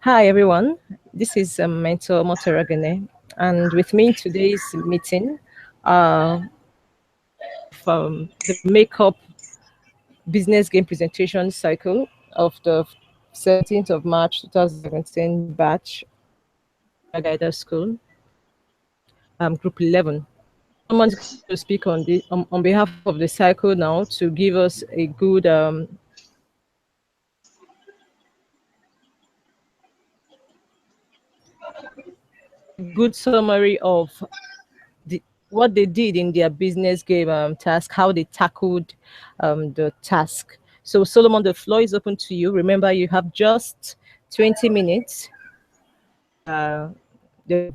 Hi everyone, this is Mentor Motoragane, and with me in today's meeting from the Makeup Business Game Presentation Cycle of the 17th of March 2017 batch Guider School, Group 11. Someone's going to speak on behalf of the cycle now to give us a good summary of what they did in their business game task, how they tackled the task. So Solomon, the floor is open to you. Remember, you have just 20 minutes the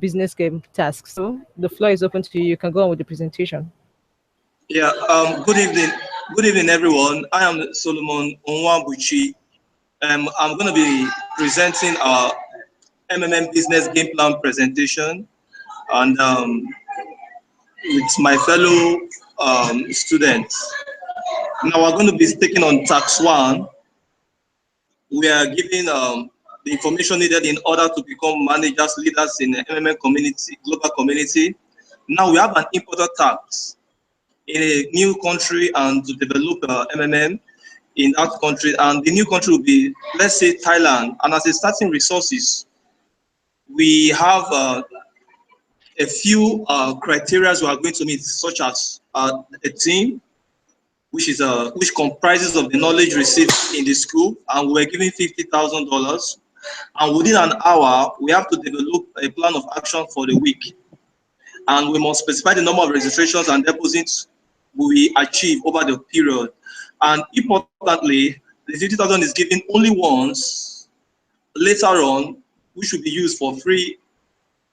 business game task. So the floor is open to you. You can go on with the presentation. Yeah, good evening. Good evening, everyone. I am Solomon Onwabuchi. I'm going to be presenting our MMM business game plan presentation, and with my fellow students. Now we're going to be taking on tax 1. We are giving the information needed in order to become managers, leaders in the MMM community, global community. Now we have an important tax in a new country and to develop MMM in that country, and the new country will be, let's say, Thailand. And as a starting resources, we have a few criteria we are going to meet, such as a team, which comprises of the knowledge received in the school, and we're giving $50,000. And within an hour, we have to develop a plan of action for the week, and we must specify the number of registrations and deposits we achieve over the period. And importantly, the 50,000 is given only once. Later on, which will be used for free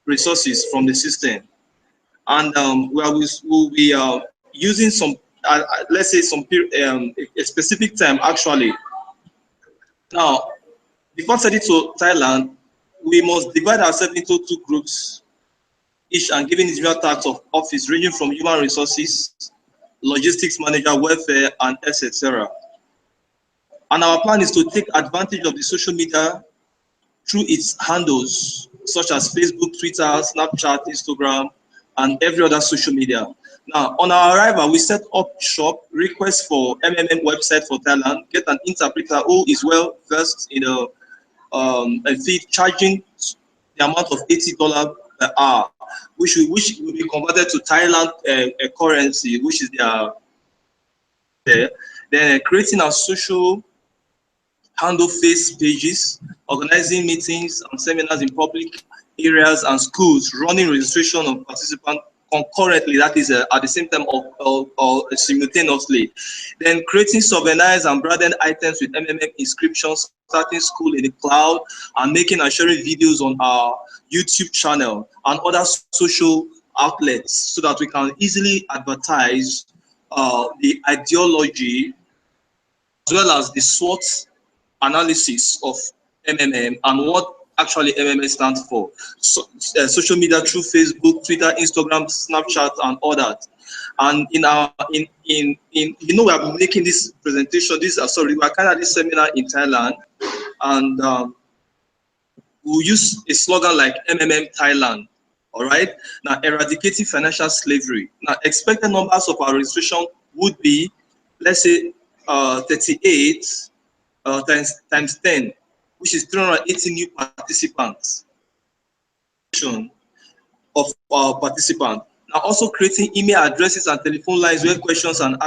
resources from the system. And we'll be using some, let's say, a specific time actually. Now, before sending to Thailand, we must divide ourselves into 2 groups each, and giving individual tasks of office ranging from human resources, logistics manager, welfare, and etc. And our plan is to take advantage of the social media through its handles, such as Facebook, Twitter, Snapchat, Instagram, and every other social media. Now, on our arrival, we set up shop, request for MMM website for Thailand, get an interpreter who is well versed in a fee, charging the amount of $80 per hour, which will be converted to Thailand a currency, which is there. Then creating our social handle face pages, organizing meetings and seminars in public areas and schools, running registration of participants concurrently, that is at the same time or simultaneously. Then creating souvenirs and branded items with MMM inscriptions, starting school in the cloud, and making and sharing videos on our YouTube channel and other social outlets so that we can easily advertise the ideology as well as the SWOT analysis of MMM and what actually MMM stands for. So, social media through Facebook, Twitter, Instagram, Snapchat, and all that. And we are making this presentation. We are kind of this seminar in Thailand, and we'll use a slogan like MMM Thailand. All right. Now, eradicating financial slavery. Now, expected numbers of our registration would be, let's say, 38 times 10, which is 380 new participants of our participants. Now, also creating email addresses and telephone lines where questions and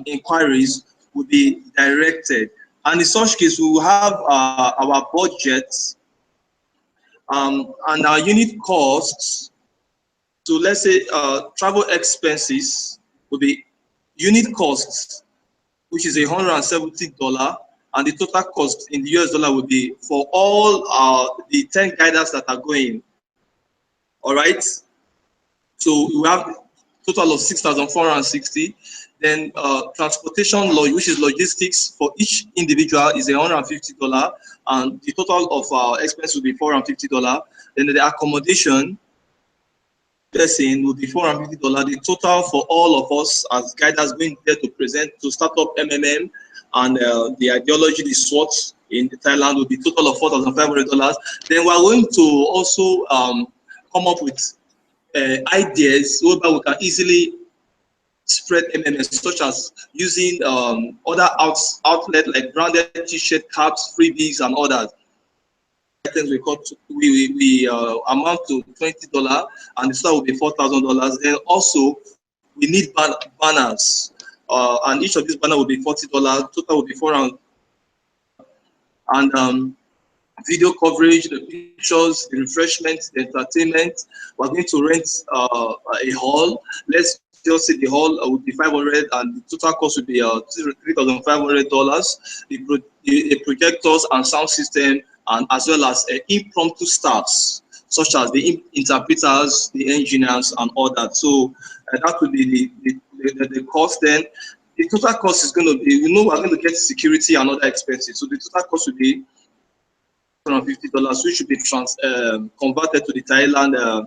inquiries will be directed. And in such case, we will have our budgets and our unit costs. So let's say travel expenses will be unit costs, which is $170, and the total cost in the US dollar will be for all the 10 guiders that are going. All right. So we have a total of 6,460. Then transportation, which is logistics for each individual, is $150, and the total of our expense will be $450. Then the accommodation person will be $450. The total for all of us as guiders going there to present to start up MMM and the ideology, the SWOT in Thailand will be total of $4,500. Then we're going to also come up with ideas whereby we can easily spread MMS, such as using other outlets like branded T-shirt, caps, freebies, and others. Items we amount to $20, and the store will be $4,000. Then also we need banners, and each of these banners will be $40. Total will be $400. And video coverage, the pictures, the refreshments, the entertainment. We're going to rent a hall. Let's just say the hall would be $500, and the total cost would be $3,500. The projectors and sound system, and as well as impromptu staffs, such as the interpreters, the engineers, and all that. So that would be the cost. Then the total cost is going to be, we're going to get security and other expenses. So the total cost would be $150, which should be converted to the Thailand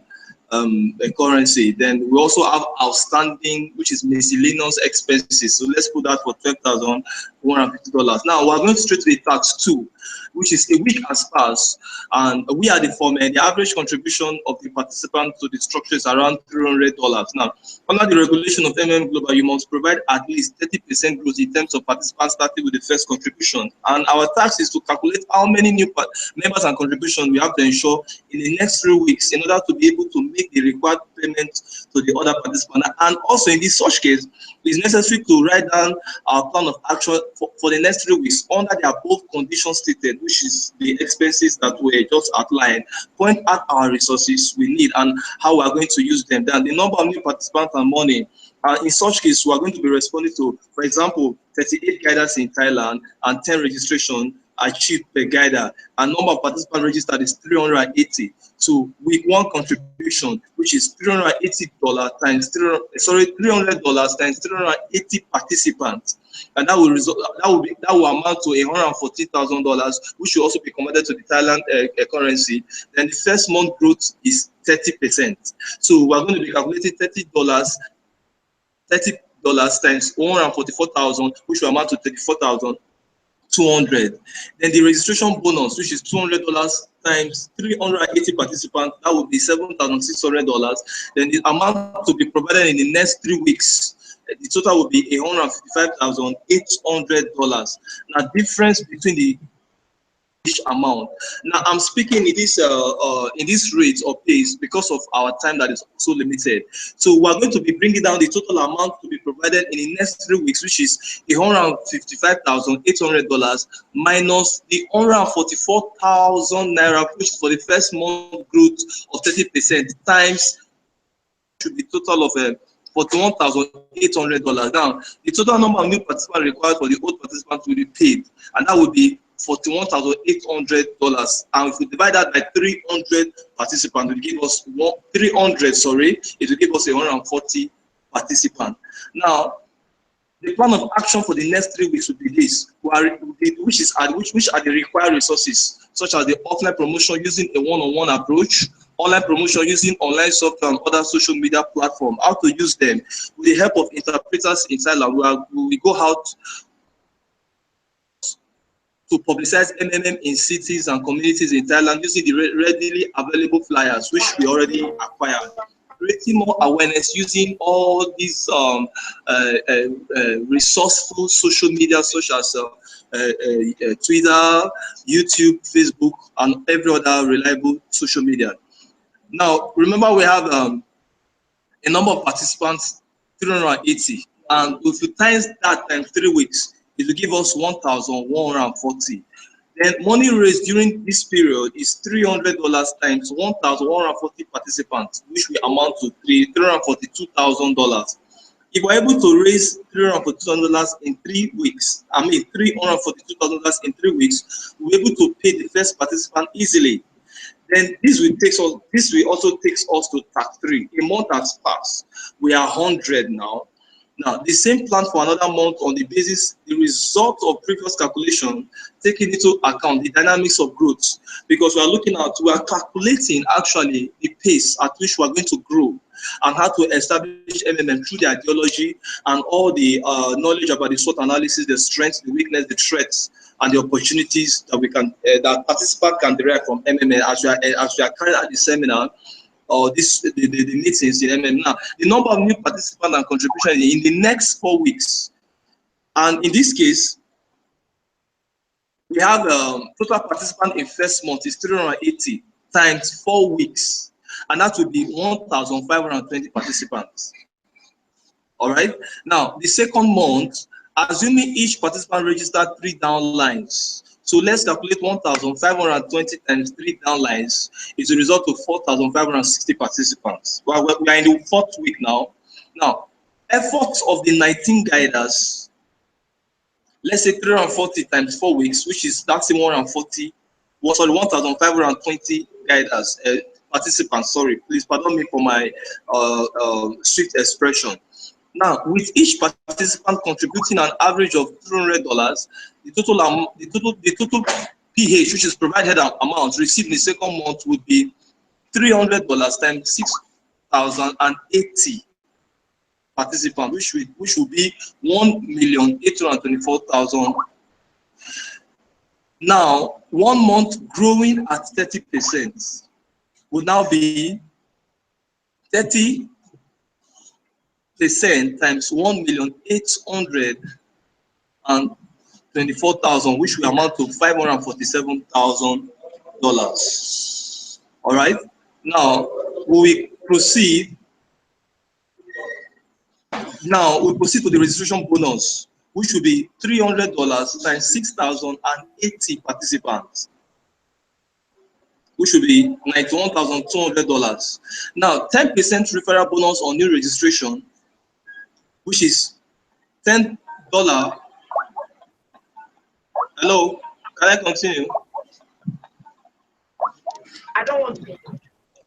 currency. Then we also have outstanding, which is miscellaneous expenses. So let's put that for $12,150. Now we're going straight to the tax 2, which is a week has passed, and we are the former. The average contribution of the participant to the structure is around $300. Now, under the regulation of Global, you must provide at least 30% growth in terms of participants starting with the first contribution. And our task is to calculate how many new members and contributions we have to ensure in the next 3 weeks in order to be able to make the required payment to the other participants. And also in this such case, it's necessary to write down our plan of action for the next 3 weeks under the above conditions stated, which is the expenses that we just outlined. Point out our resources we need and how we are going to use them. Then the number of new participants and money. In such case, we are going to be responding to, for example, 38 guiders in Thailand and 10 registration achieved per guider. And number of participants registered is 380. So week 1 contribution, which is $380 times $300 times 380 participants, and that will amount to $114,000, which will also be converted to the Thailand currency. Then the first month growth is 30%. So we're going to be calculating $30 times 144,000, which will amount to 34,200. Then the registration bonus, which is $200 times 380 participants, that would be $7,600. Then the amount to be provided in the next 3 weeks, the total will be $155,800. Now, difference between the each amount. Now, I'm speaking in this rate or pace because of our time that is so limited. So we're going to be bringing down the total amount to be provided in the next 3 weeks, which is $155,800 minus the 144,000 naira, which is for the first month growth of 30%, times should be total of $41,800. Now, the total number of new participants required for the old participants will be paid, and that would be $41,800. And if we divide that by 300 participants, it will give us 140 participants. Now, the plan of action for the next 3 weeks will be this, which are the required resources, such as the offline promotion using a one-on-one approach, online promotion using online software and other social media platforms. How to use them with the help of interpreters in Thailand. We go out to publicize MMM in cities and communities in Thailand using the readily available flyers, which we already acquired. Creating more awareness using all these resourceful social media, such as Twitter, YouTube, Facebook, and every other reliable social media. Now, remember we have a number of participants, 380, and if you times that times 3 weeks, it will give us 1,140. Then money raised during this period is $300 times 1,140 participants, which will amount to $342,000. If we're able to raise $342,000 in 3 weeks, $342,000 in 3 weeks, we'll be able to pay the first participant easily. Then this will also take us to tax 3. A month has passed. We are 100 now. Now, the same plan for another month on the basis, the result of previous calculation, taking into account the dynamics of growth, because we are calculating actually the pace at which we are going to grow. and how to establish MMM through the ideology and all the knowledge about the SWOT analysis, the strengths, the weakness, the threats, and the opportunities that we can that participants can derive from MMM as we are carrying out the seminar or the meetings in MMM. Now, the number of new participants and contribution in the next 4 weeks, and in this case, we have total participant in first month is 380 times 4 weeks, and that will be 1,520 participants. All right. Now, the second month, assuming each participant registered 3 downlines, so let's calculate 1,520 times 3 downlines is a result of 4,560 participants. Well, we are in the 4th week now. Now, efforts of the 19 guiders, let's say 340 times 4 weeks, which is that's 140. Sorry, 1,520 guiders, participants. Sorry, please pardon me for my swift expression. Now, with each participant contributing an average of $200, the total PH, which is provided amount received in the second month, would be $300 times 6,080 participants, which will be 1,824,000. Now, 1 month growing at 30% would now be 30% times 1,824,000, which will amount to $547,000. All right. Now we proceed. Now we proceed to the registration bonus, which will be $300 times 6,080 participants, which will be $91,200. Now, 10% referral bonus on new registration, which is $10. Hello, can I continue? I don't want to.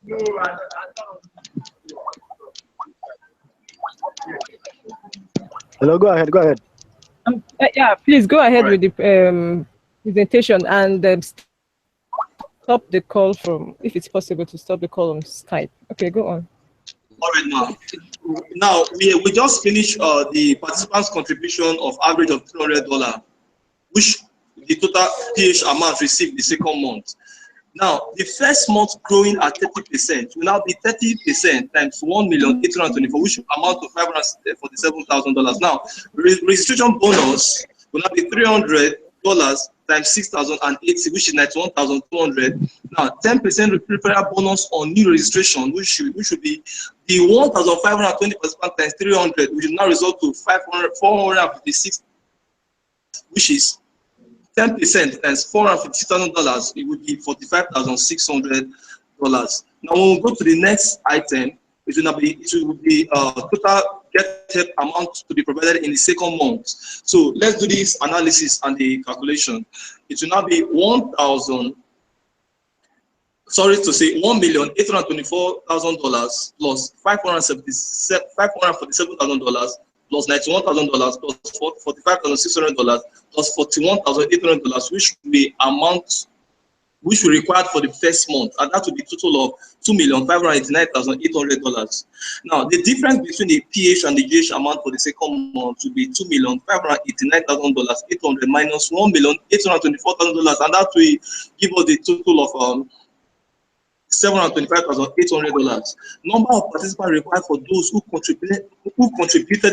No, I don't. Hello, go ahead, go ahead. Yeah, please go ahead Right. with the presentation and stop the call from, if it's possible to stop the call on Skype. Okay, go on. All right, now we just finished the participants' contribution of average of $300, which the total PH amount received the second month. Now, the first month growing at 30% will now be 30% times 1,824,000, which will amount to $547,000. Now, registration bonus will now be $300 times 6,080, which is 91,200. Now, 10% referral bonus on new registration, which should be the 1,520 participants times 300, which will now result to 456, which is 10% times $450,000, it would be $45,600. Now, when we go to the next item, it will be total get help amount to be provided in the second month. So let's do this analysis and the calculation. It will now be $1,824,000 plus $547,000 plus $91,000 plus $45,600 plus $41,800, which will be required for the first month, and that will be a total of $2,589,800. Now, the difference between the PH and the GH amount for the second month will be $2,589,800 minus $1,824,000, and that will give us the total of $725,800. Number of participants required for those who contributed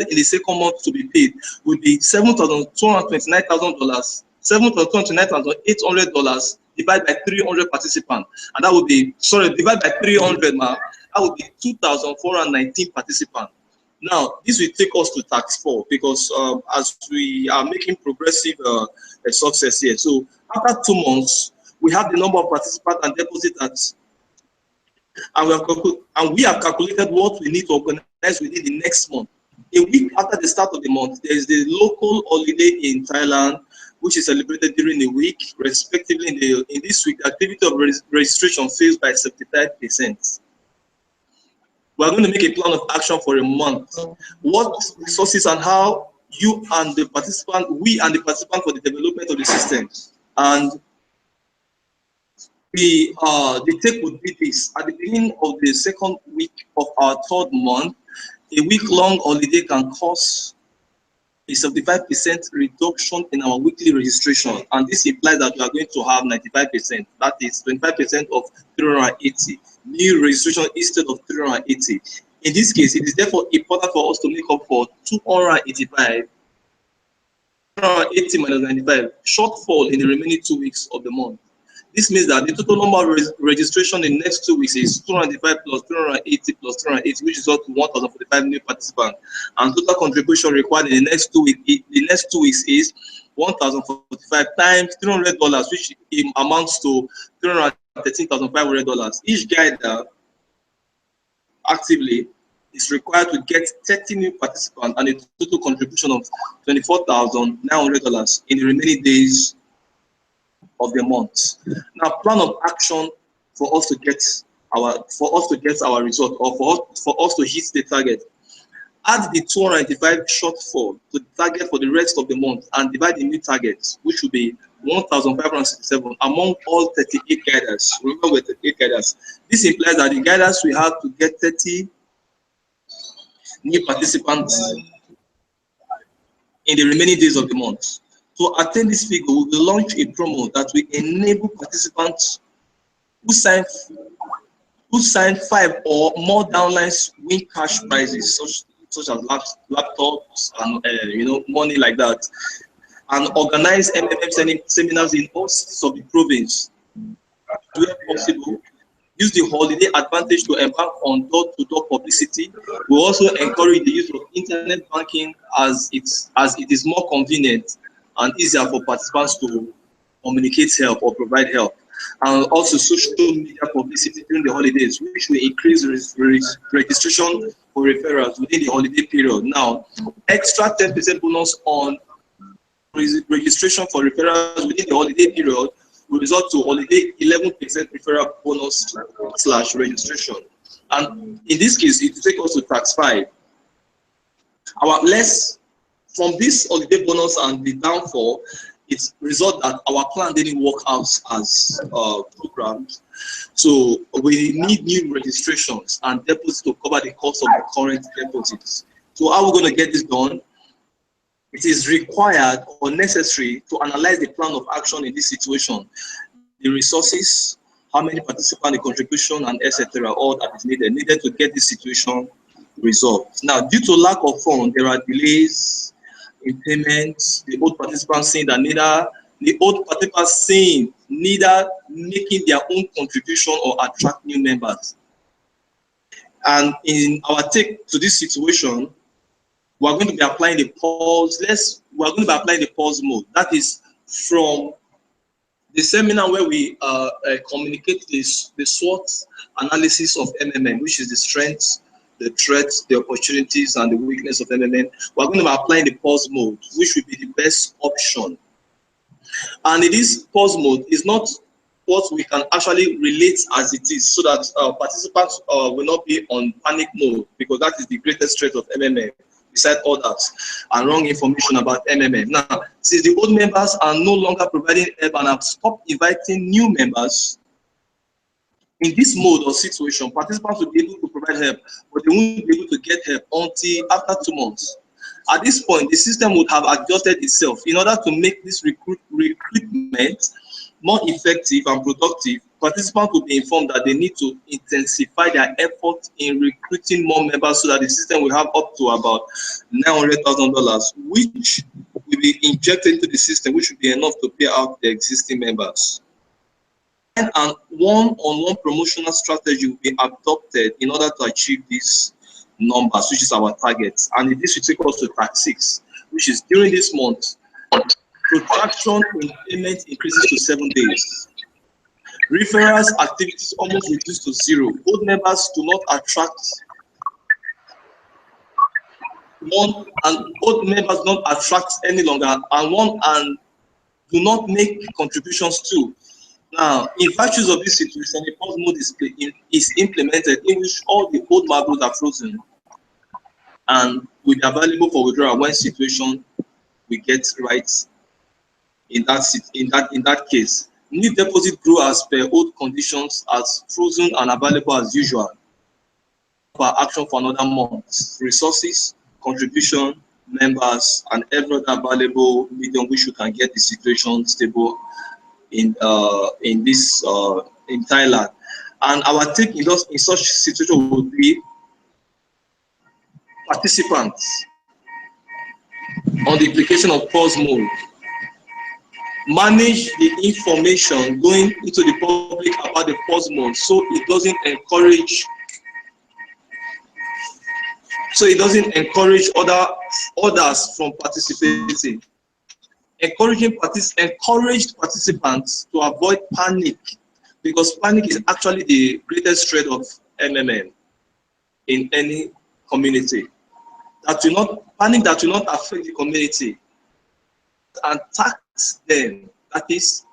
in the second month to be paid would be $7,229,000, $7,229,800 divided by 300 participants, and that would be divided by 300, that would be 2,419 participants. Now, this will take us to tax 4 because as we are making progressive success here. So after 2 months, we have the number of participants and depositors. And we have calculated what we need to organize within the next month. A week after the start of the month, there is the local holiday in Thailand, which is celebrated during the week, respectively. In this week, the activity of registration fails by 75%. We are going to make a plan of action for a month. What resources and how we and the participant for the development of the system. And The take would be this: at the beginning of the second week of our third month, a week-long holiday can cause a 75% reduction in our weekly registration, and this implies that we are going to have 95%. That is 25% of 380 new registration instead of 380. In this case, it is therefore important for us to make up for 285, 380 minus 95 shortfall in the remaining 2 weeks of the month. This means that the total number of registration in the next 2 weeks is 295 plus 380 plus 380, which is up to 1,045 new participants. And total contribution required in the next 2 weeks, is 1,045 times $300, which amounts to $313,500. Each guider actively is required to get 30 new participants and a total contribution of $24,900 in the remaining days of the month. Now, plan of action for us to get our result, or for us to hit the target. Add the 295 shortfall to the target for the rest of the month and divide the new targets, which will be 1,567 among all 38 guiders. Remember, with 38 guiders. This implies that the guiders will have to get 30 new participants in the remaining days of the month. To attain this figure, we will launch a promo that will enable participants who sign 5 or more downlines win cash prizes, such as laptops and money like that, and organize MMM seminars in all cities of the province. Where possible, use the holiday advantage to embark on door-to-door publicity. We also encourage the use of internet banking as it is more convenient and easier for participants to communicate help or provide help. And also social media publicity during the holidays, which will increase registration for referrals within the holiday period. Now, extra 10% bonus on registration for referrals within the holiday period will result to holiday 11% referral bonus / registration. And in this case, it will take us to tax 5. From this holiday bonus and the downfall, it's result that our plan didn't work out as programmed. So we need new registrations and deposits to cover the cost of the current deposits. So how are we going to get this done? It is required or necessary to analyze the plan of action in this situation, the resources, how many participants, the contribution, and etc. All that is needed to get this situation resolved. Now, due to lack of funds, there are delays in payments. The old participants saying that neither making their own contribution or attract new members. And in our take to this situation, we're going to be applying the pause. We're going to be applying the pause mode. That is from the seminar where we communicate the SWOT analysis of MMM, which is the strengths, the threats, the opportunities, and the weakness of MMM. We're going to be applying the pause mode, which will be the best option. And in this pause mode is not what we can actually relate as it is, so that participants will not be on panic mode, because that is the greatest threat of MMM, beside all that, and wrong information about MMM. Now, since the old members are no longer providing help and have stopped inviting new members, in this mode or situation, participants will be able to provide help, but they won't be able to get help until after 2 months. At this point, the system would have adjusted itself in order to make this recruitment more effective and productive. Participants will be informed that they need to intensify their effort in recruiting more members, so that the system will have up to about $900,000, which will be injected into the system, which will be enough to pay out the existing members. And one-on-one promotional strategy will be adopted in order to achieve these numbers, which is our target. And this will take us to tax 6, which is during this month, protraction in payment increases to 7 days. Referrals activities almost reduced to 0. Old members do not attract old members don't attract any longer, and do not make contributions to. Now, in virtues of this situation, the pause mode is implemented, in which all the old marbles are frozen and will be available for withdrawal when situation we get right in that case. New deposit grew as per old conditions, as frozen and available as usual for action for another month. Resources, contribution, members, and every other available medium which you can get the situation stable in Thailand. And our take in such situation would be participants on the implication of pause mode. Manage the information going into the public about the pause mode so it doesn't encourage others from participating. Encouraged participants to avoid panic, because panic is actually the greatest threat of MMM in any community. Panic that will not affect the community and tax them. That is,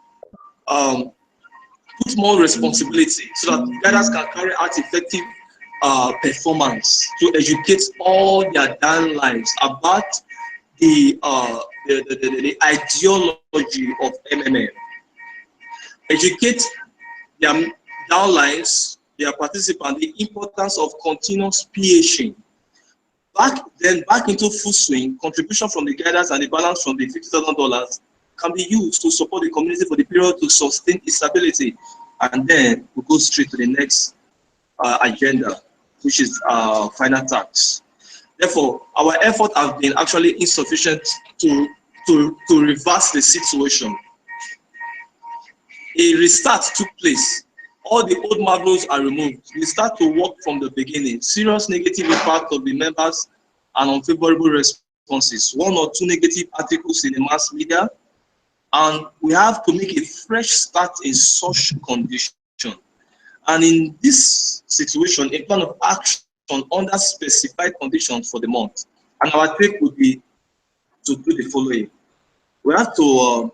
put more responsibility so that guiders can carry out effective performance to educate all their downlines about the ideology of MMM. Educate their downlines, their participants, the importance of continuous PHing. Back into full swing, contribution from the guiders and the balance from the $50,000 can be used to support the community for the period to sustain its stability. And then we go straight to the next agenda, which is final tax. Therefore, our effort has been actually insufficient to reverse the situation. A restart took place. All the old marvels are removed. We start to work from the beginning. Serious negative impact of the members and unfavorable responses. 1 or 2 negative articles in the mass media, and we have to make a fresh start in such condition. And in this situation, a plan of action under specified conditions for the month. And our take would be to do the following. We have to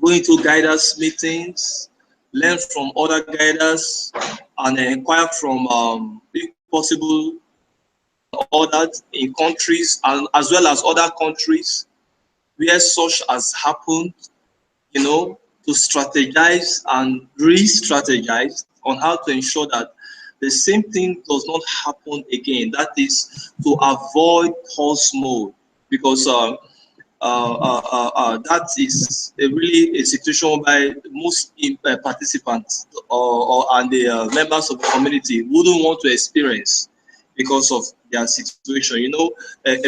go into guiders meetings, learn from other guiders, and inquire from, if possible, others in countries, and as well as other countries where such has happened, to strategize and re-strategize on how to ensure that the same thing does not happen again. That is to avoid pause mode, because that is really a situation whereby most participants and the members of the community wouldn't want to experience because of their situation.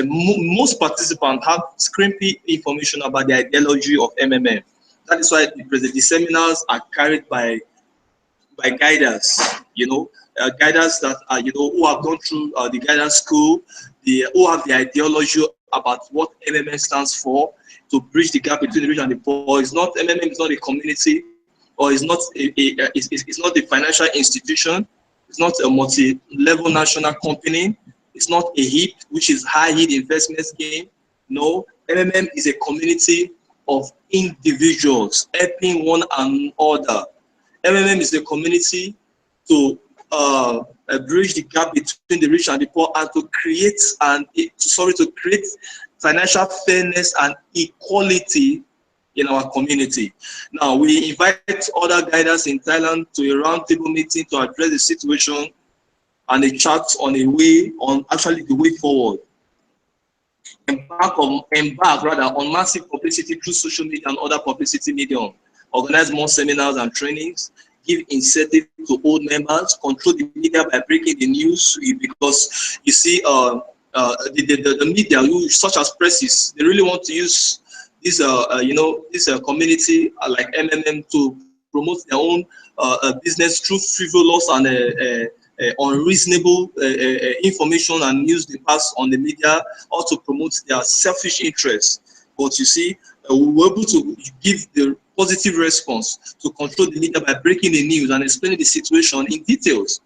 Most participants have scrimpy information about the ideology of MMM. That is why the seminars are carried by guiders, guiders that are, who have gone through the guidance school, who have the ideology about what MMM stands for, to bridge the gap between the rich and the poor. MMM is not a community, or it's not a financial institution. It's not a multi-level national company. It's not a HIP, which is high-yield investment scheme. No, MMM is a community of individuals helping one another. MMM is a community to bridge the gap between the rich and the poor, and to create financial fairness and equality in our community. Now, we invite other guiders in Thailand to a roundtable meeting to address the situation and a chat on the way forward. Embark on massive publicity through social media and other publicity medium. Organize more seminars and trainings. Give incentive to old members. Control the media by breaking the news, because you see, the media, such as presses, they really want to use this, this community like MMM to promote their own business through frivolous and unreasonable information and news they pass on the media, or to promote their selfish interests. But you see, we were able to give the positive response to control the media by breaking the news and explaining the situation in details.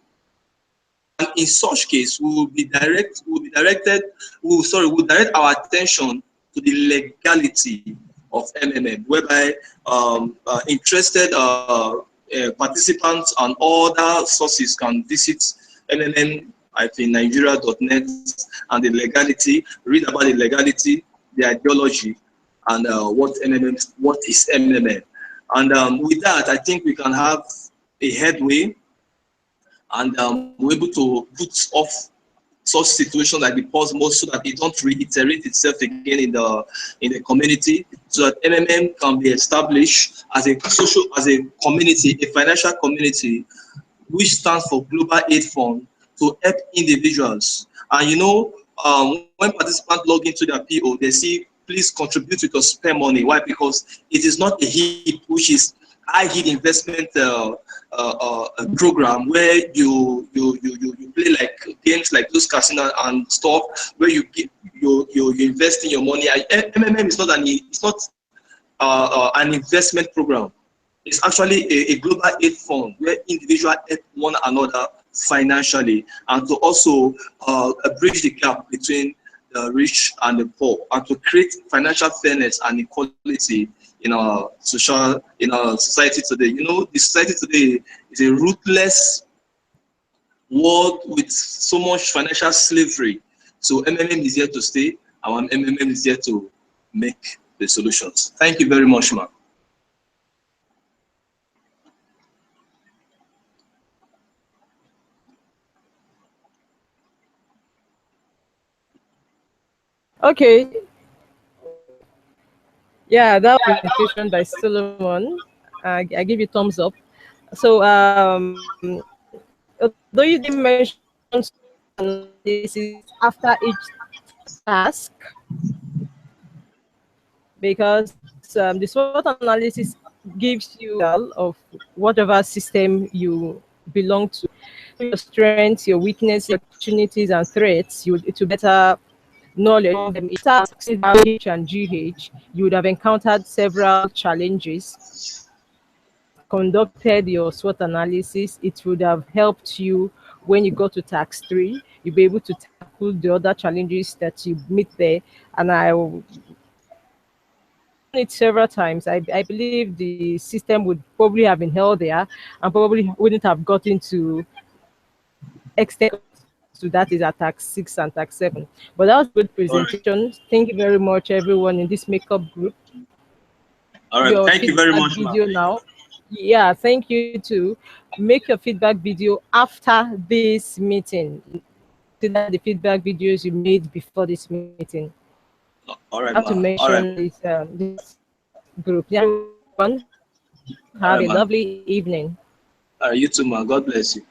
And in such case, we will direct our attention to the legality of MMM, whereby interested participants and other sources can visit MMM-Nigeria.net and the legality, read about the legality, the ideology, and what is MMM. And with that, I think we can have a headway, and we're able to put off such situations like the pause mode so that it don't reiterate itself again in the community, so that MMM can be established as a community, a financial community, which stands for Global Aid Fund, to help individuals. And when participants log into their PO, they see please contribute with your spare money. Why? Because it is not a HIP, which is high yield investment program where you play like games like those casino and stuff, where you invest in your money. MMM is not an investment program. It's actually a global aid fund where individuals help one another financially, and to also bridge the gap between the rich and the poor, and to create financial fairness and equality in our society today. The society today is a ruthless world with so much financial slavery. So MMM is here to stay. Our MMM is here to make the solutions. Thank you very much, ma'am. Okay. Yeah, that was presentation by Solomon. I give you thumbs up. So, although you didn't mention this is after each task, because the SWOT analysis gives you of whatever system you belong to, your strengths, your weaknesses, your opportunities, and threats. To better knowledge of them. If tasks H and GH, you would have encountered several challenges. Conducted your SWOT analysis, it would have helped you when you go to task 3. You'll be able to tackle the other challenges that you meet there. And I it several times. I believe the system would probably have been held there and probably wouldn't have gotten to extent to that is at tax 6 and tax 7. But that was a good presentation. Thank you very much, everyone in this makeup group. All right, Your thank you very much, video now. Yeah, thank you too. Make your feedback video after this meeting. Consider the feedback videos you made before this meeting. All right, I have to mention this group. Yeah, everyone, have a lovely evening. You too, ma. God bless you.